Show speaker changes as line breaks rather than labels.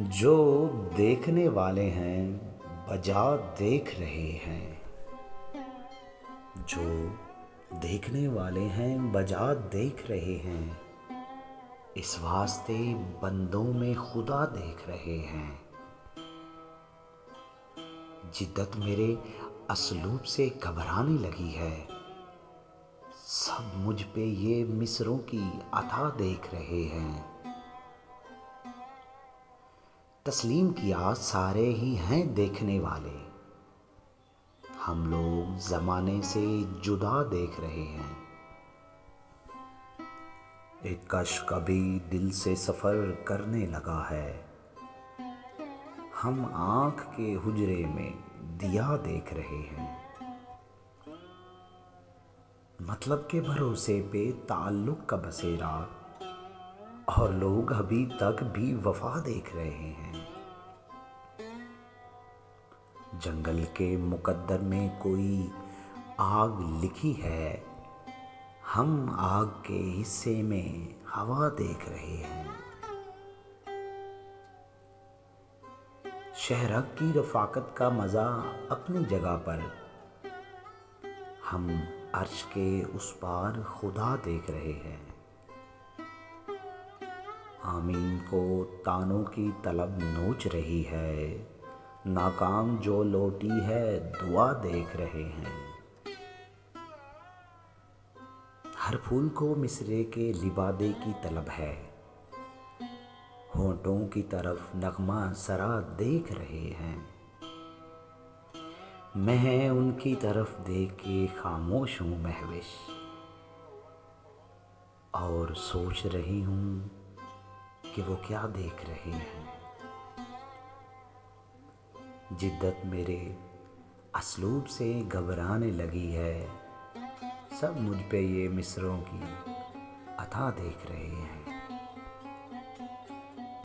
जो देखने वाले हैं बजा देख रहे हैं। जो देखने वाले हैं बजा देख रहे हैं। इस वास्ते बंदों में खुदा देख रहे हैं। जिद्दत मेरे असलूब से घबराने लगी है। सब मुझ पे ये मिसरों की अता देख रहे हैं। तस्लीम किया सारे ही हैं देखने वाले। हम लोग ज़माने से जुदा देख रहे हैं। एक कश कभी दिल से सफ़र करने लगा है। हम आँख के हुजरे में दिया देख रहे हैं। मतलब के भरोसे पे ताल्लुक़ का बसेरा, और लोग अभी तक भी वफा देख रहे हैं। जंगल के मुकद्दर में कोई आग लिखी है। हम आग के हिस्से में हवा देख रहे हैं। शहरक की रफ़ाकत का मज़ा अपनी जगह पर, हम अर्श के उस पार खुदा देख रहे हैं। आमीन को तानों की तलब नोच रही है। नाकाम जो लौटी है दुआ देख रहे हैं। हर फूल को मिसरे के लिबादे की तलब है। होंठों की तरफ नगमा सरा देख रहे हैं। मैं उनकी तरफ देख के खामोश हूँ महविश, और सोच रही हूँ कि वो क्या देख रहे हैं। जिद्दत मेरे असलूब से घबराने लगी है। सब मुझ पे ये मिसरों की अता देख रहे हैं।